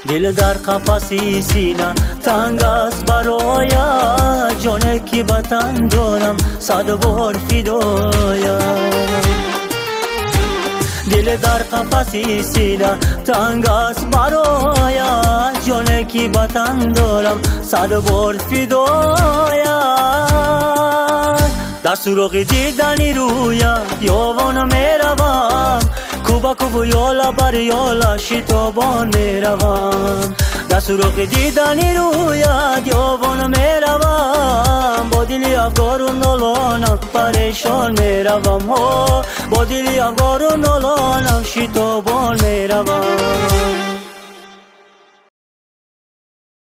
دل در قفسی سینه تنگ است برایت، جانه که به تن دارم صد بار فدایت. دل در قفسی سینه تنگ است برایت، جانه که به تن دارم صد بار فدایت. در سراغ دیدن رویت یاوان میروم، کوبا کوبو یالا بر یالا شتابان میروم. در سراغ دیدن رویت یاوان میروم، با دلی افگار و نالانم پریشان میروم. با دلی افگار و نالانم شتابان میروم.